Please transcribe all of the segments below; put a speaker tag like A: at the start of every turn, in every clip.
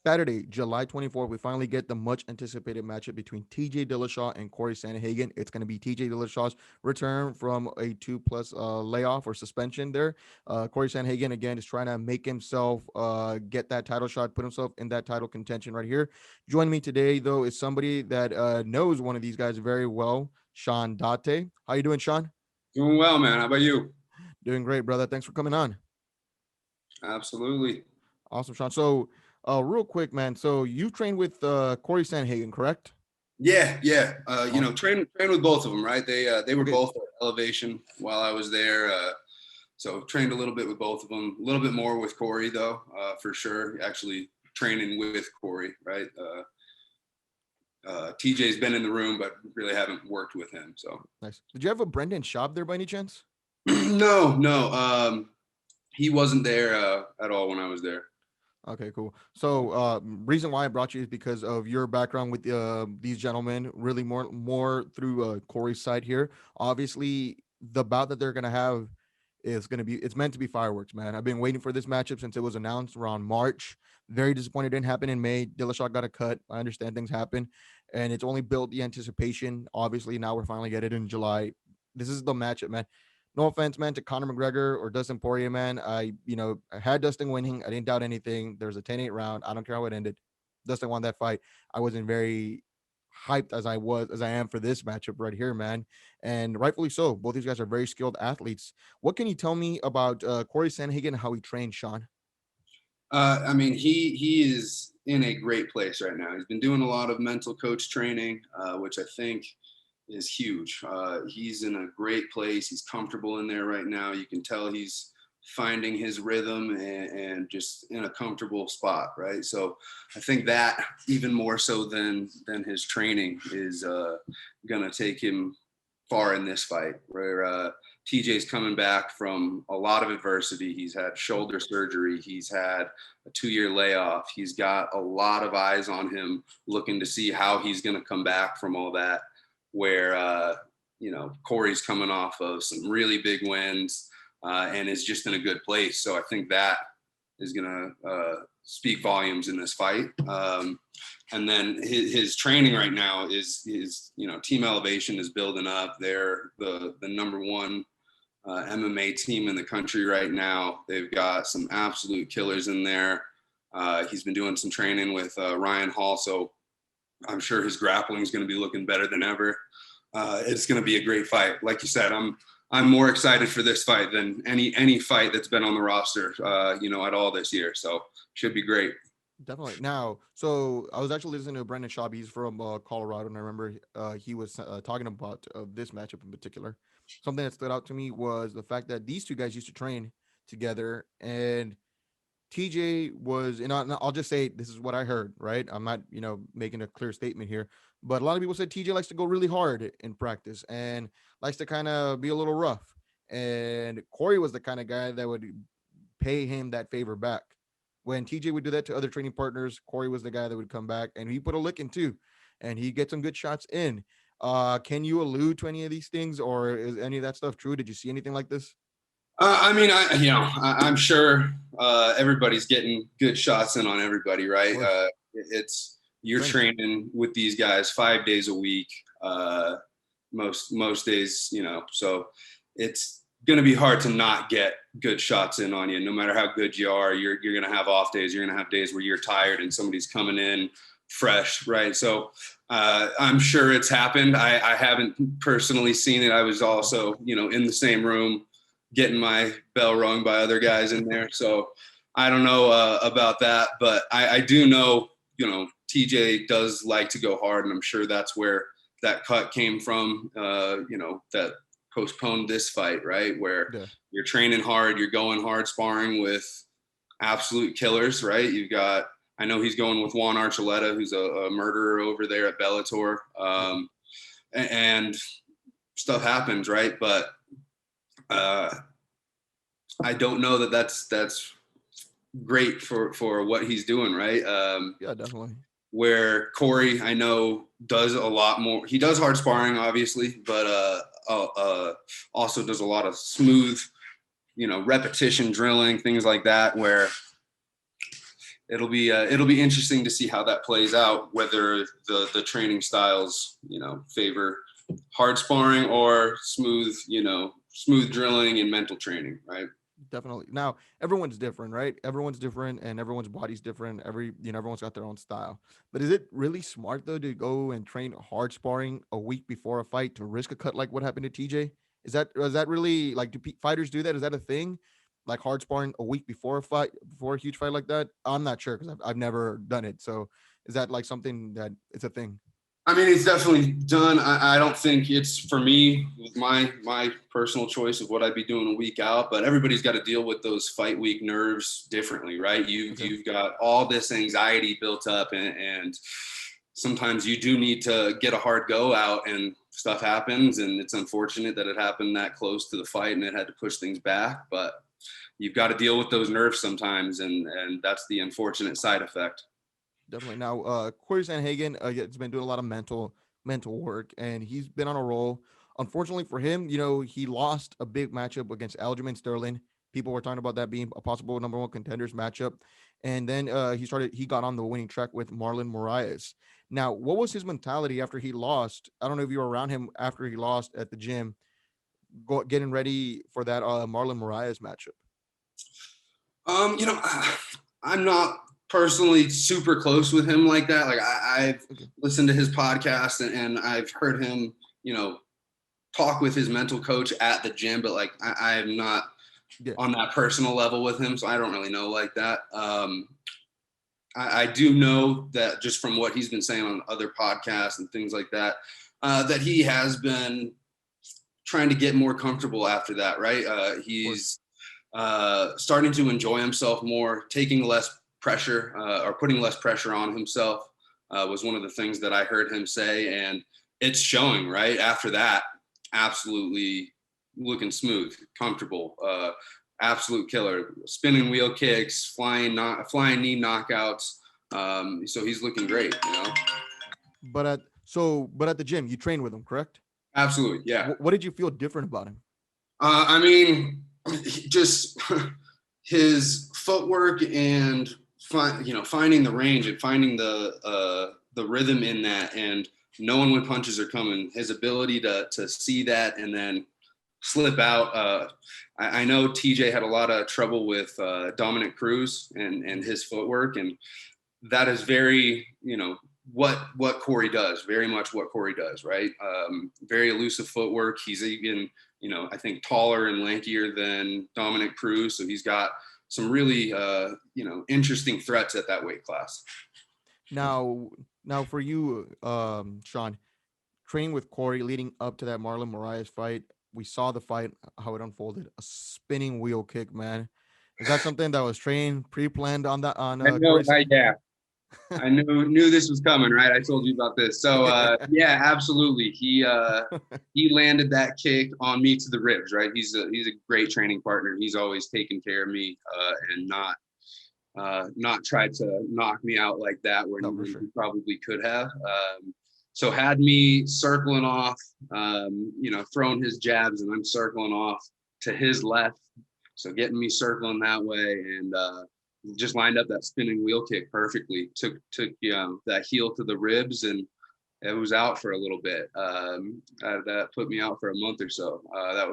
A: Saturday, July 24th, we finally get the much anticipated matchup between TJ Dillashaw and Cory Sandhagen. It's going to be TJ Dillashaw's return from a 2+ layoff or suspension there. Cory Sandhagen, again, is trying to make himself get that title shot, put himself in that title contention right here. Joining me today, though, is somebody that knows one of these guys very well, Sean Datte. How you doing, Sean?
B: Doing well, man. How about you?
A: Doing great, brother. Thanks for coming on.
B: Absolutely.
A: Awesome, Sean. So, real quick, man. So you trained with Cory Sandhagen, correct?
B: Yeah, yeah.
A: Awesome.
B: Train with both of them, right? They were
A: Okay.
B: both at elevation while I was there. So trained a little bit with both of them. A little bit more with Cory though, for sure. Actually training with Cory, right? TJ's been in the room, but really haven't worked with him. So
A: Nice. Did you have a Brendan Schaub there by any chance?
B: no, no. He wasn't there at all when I was there.
A: Okay, cool. So, reason why I brought you is because of your background with these gentlemen. Really, more through Cory's side here. Obviously, the bout that they're gonna have is gonna be. It's meant to be fireworks, man. I've been waiting for this matchup since it was announced around March. Very disappointed it didn't happen in May. Dillashaw got a cut. I understand things happen, and it's only built the anticipation. Obviously, now we're finally getting it in July. This is the matchup, man. No offense, man, to Conor McGregor or Dustin Poirier, man. I had Dustin winning. I didn't doubt anything. There was a 10-8 round. I don't care how it ended. Dustin won that fight. I wasn't very hyped as I am for this matchup right here, man. And rightfully so. Both these guys are very skilled athletes. What can you tell me about Cory Sandhagen and how he trained, Sean?
B: I mean, he is in a great place right now. He's been doing a lot of mental coach training, which I think is huge. He's in a great place. He's comfortable in there right now. You can tell he's finding his rhythm and just in a comfortable spot, right? So I think that even more so than his training is gonna take him far in this fight. Where TJ's coming back from a lot of adversity. He's had shoulder surgery. He's had a 2-year layoff. He's got a lot of eyes on him looking to see how he's going to come back from all that. Where, Cory's coming off of some really big wins and is just in a good place. So I think that is going to speak volumes in this fight. And then his training right now is Team Elevation is building up. They're the number one MMA team in the country right now. They've got some absolute killers in there. He's been doing some training with Ryan Hall, so I'm sure his grappling is going to be looking better than ever. It's going to be a great fight. Like you said, I'm more excited for this fight than any fight that's been on the roster, at all this year. So should be great.
A: Definitely. Now, so I was actually listening to Brendan Schaub. He's from Colorado, and I remember he was talking about this matchup in particular. Something that stood out to me was the fact that these two guys used to train together, and TJ was, and I'll just say this is what I heard, right? I'm not, making a clear statement here, but a lot of people said TJ likes to go really hard in practice and likes to kind of be a little rough. And Cory was the kind of guy that would pay him that favor back. When TJ would do that to other training partners, Cory was the guy that would come back and he put a lick in too, and he get some good shots in. Can you allude to any of these things, or is any of that stuff true? Did you see anything like this?
B: I mean, I'm sure everybody's getting good shots in on everybody,
A: Of
B: right?
A: course,
B: You're
A: training.
B: training with these guys 5 days a week, most days, so it's going to be hard to not get good shots in on you. No matter how good you are, you're going to have off days. You're going to have days where you're tired and somebody's coming in fresh, right? So I'm sure it's happened. I haven't personally seen it. I was also, in the same room getting my bell rung by other guys in there. So I don't know about that, but I do know, TJ does like to go hard, and I'm sure that's where that cut came from, that postponed this fight, right? Where
A: Yeah.
B: you're training hard, you're going hard, sparring with absolute killers, right? I know he's going with Juan Archuleta, who's a murderer over there at Bellator.
A: Yeah.
B: And stuff happens, right? But I don't know that that's great for what he's doing, right?
A: Yeah, definitely.
B: Where Cory, I know, does a lot more. He does hard sparring, obviously, but also does a lot of smooth, repetition drilling, things like that, where it'll be interesting to see how that plays out, whether the training styles, favor hard sparring or smooth drilling and mental training, right?
A: Definitely. Now, everyone's different, right? Everyone's different and everyone's body's different. Everyone's got their own style. But is it really smart though to go and train hard sparring a week before a fight to risk a cut like what happened to TJ? Is that really like do fighters do that? Is that a thing? Like hard sparring a week before a fight, before a huge fight like that? I'm not sure because I've never done it. So is that like something that it's a thing?
B: I mean, it's definitely done. I don't think it's for me with my personal choice of what I'd be doing a week out, but everybody's got to deal with those fight week nerves differently, right?
A: Okay.
B: You've got all this anxiety built up, and sometimes you do need to get a hard go out, and stuff happens, and it's unfortunate that it happened that close to the fight, and it had to push things back. But you've got to deal with those nerves sometimes, and that's the unfortunate side effect.
A: Definitely. Now, Cory Sandhagen has been doing a lot of mental work, and he's been on a roll. Unfortunately for him, he lost a big matchup against Aljamain Sterling. People were talking about that being a possible number one contenders matchup, and then he got on the winning track with Marlon Moraes. Now, what was his mentality after he lost? I don't know if you were around him after he lost at the gym, getting ready for that Marlon Moraes matchup.
B: You know, I'm not personally super close with him like that. Like I've
A: Okay.
B: listened to his podcast, and I've heard him, talk with his mental coach at the gym, but like I am not
A: Yeah.
B: on that personal level with him, so I don't really know like that. I do know that just from what he's been saying on other podcasts and things like that, that he has been trying to get more comfortable after that, right?
A: Of course.
B: He's starting to enjoy himself more, taking less pressure or putting less pressure on himself was one of the things that I heard him say. And it's showing right after that, absolutely looking smooth, comfortable, absolute killer, spinning wheel kicks, flying knee knockouts. So he's looking great.
A: But at the gym, you train with him, correct?
B: Absolutely. Yeah.
A: What did you feel different about him?
B: I mean, just his footwork and finding the range and finding the rhythm in that, and knowing when punches are coming. His ability to see that and then slip out. I know TJ had a lot of trouble with Dominic Cruz and his footwork, and that is very what Cory does, very much what Cory does, right? Very elusive footwork. He's even I think taller and lankier than Dominic Cruz, so he's got some really interesting threats at that weight class.
A: Now, now for you, Sean, training with Cory leading up to that Marlon Moraes fight, we saw the fight, how it unfolded. A spinning wheel kick, man. Is that something that was trained, pre-planned on that on
B: I know,
A: Cory's side?
B: yeah, I knew this was coming, right? I told you about this. So yeah, absolutely. He landed that kick on me to the ribs, right? He's a great training partner. He's always taken care of me and not tried to knock me out like that when
A: No, for
B: he
A: sure.
B: probably could have. So had me circling off, throwing his jabs, and I'm circling off to his left. So getting me circling that way, and just lined up that spinning wheel kick perfectly. Took that heel to the ribs, and it was out for a little bit. That put me out for a month or so. That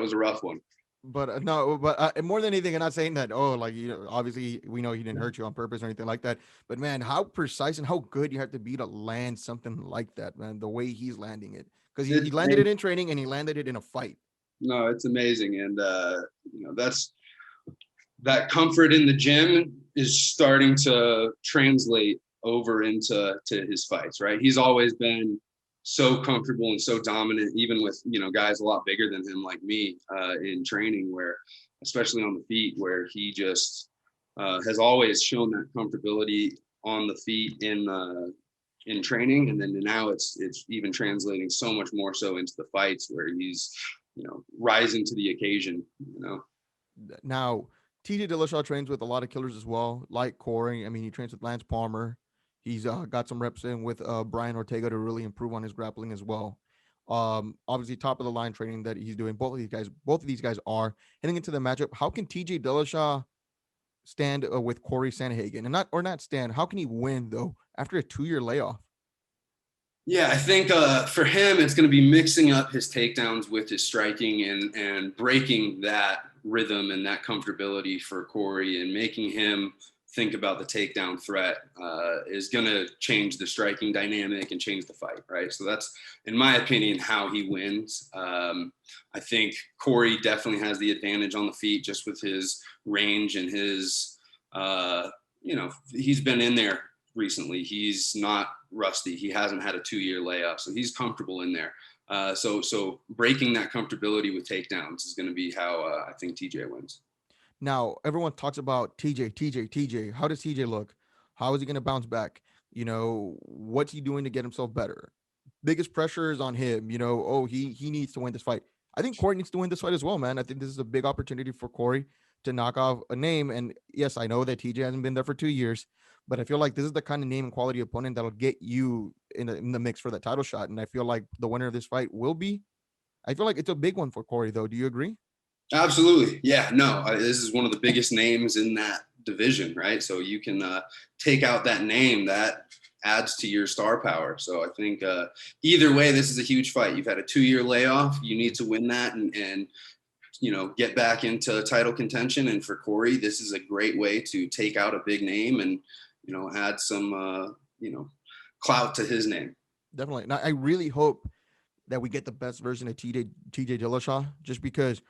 B: was a rough one.
A: But no, but more than anything, I'm not saying that. Oh, like obviously we know he didn't hurt you on purpose or anything like that. But man, how precise and how good you have to be to land something like that, man. The way he's landing it, because he
B: It's
A: landed it in training and he landed it in a fight.
B: no, it's amazing, and that's that comfort in the gym is starting to translate over into his fights, right? He's always been so comfortable and so dominant, even with guys a lot bigger than him like me in training, where especially on the feet, where he just has always shown that comfortability on the feet in training, and then now it's even translating so much more so into the fights where he's rising to the occasion.
A: Now, TJ Dillashaw trains with a lot of killers as well, like Cory. I mean, he trains with Lance Palmer. He's got some reps in with Brian Ortega to really improve on his grappling as well. Obviously, top of the line training that he's doing. Both of these guys are heading into the matchup. How can TJ Dillashaw stand with Cory Sandhagen, and not stand? How can he win though after a 2-year layoff?
B: Yeah, I think for him, it's going to be mixing up his takedowns with his striking and breaking that rhythm and that comfortability for Cory and making him think about the takedown threat is going to change the striking dynamic and change the fight, right? So that's, in my opinion, how he wins. I think Cory definitely has the advantage on the feet just with his range and his, he's been in there recently. He's not rusty. He hasn't had a 2-year layoff, so he's comfortable in there. So breaking that comfortability with takedowns is going to be how I think TJ wins.
A: Now, everyone talks about TJ. How does TJ look? How is he going to bounce back? What's he doing to get himself better? Biggest pressure is on him. Oh, he needs to win this fight. I think Cory needs to win this fight as well, man. I think this is a big opportunity for Cory to knock off a name. And yes, I know that TJ hasn't been there for 2 years, but I feel like this is the kind of name and quality opponent that'll get you in the mix for the title shot. And I feel like the winner of this fight will be. I feel like it's a big one for Cory, though. Do you agree?
B: Absolutely. Yeah, no, this is one of the biggest names in that division, right? So you can take out that name, that adds to your star power. So I think either way, this is a huge fight. You've had a 2-year layoff. You need to win that and get back into title contention. And for Cory, this is a great way to take out a big name and, add some, clout to his name.
A: Definitely. Now, I really hope that we get the best version of TJ Dillashaw, just because,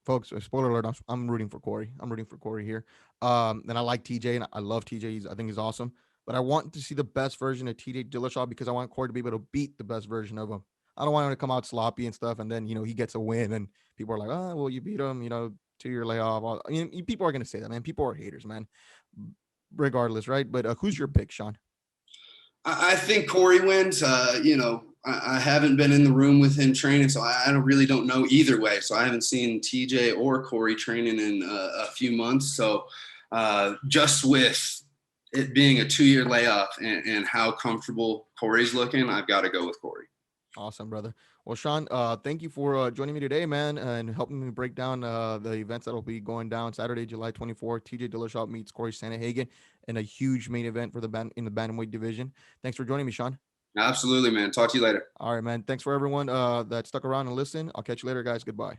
A: folks, spoiler alert, I'm rooting for Cory. I'm rooting for Cory here. And I like TJ, and I love TJ. I think he's awesome. But I want to see the best version of TJ Dillashaw because I want Cory to be able to beat the best version of him. I don't want him to come out sloppy and stuff, and then he gets a win, and people are like, "Oh, well, you beat him," 2-year layoff. People are gonna say that, man. People are haters, man. Regardless, right? But who's your pick, Sean?
B: I think Cory wins. I haven't been in the room with him training, so I don't know either way. So I haven't seen TJ or Cory training in a few months. So just with it being a 2-year layoff and how comfortable Cory's looking, I've got to go with Cory.
A: Awesome, brother. Well, Sean, thank you for joining me today, man, and helping me break down the events that'll be going down Saturday, July 24th. TJ Dillashaw meets Cory Sandhagen in a huge main event for the bantamweight division. Thanks for joining me, Sean.
B: Absolutely, man. Talk to you later.
A: All right, man. Thanks for everyone that stuck around and listened. I'll catch you later, guys. Goodbye.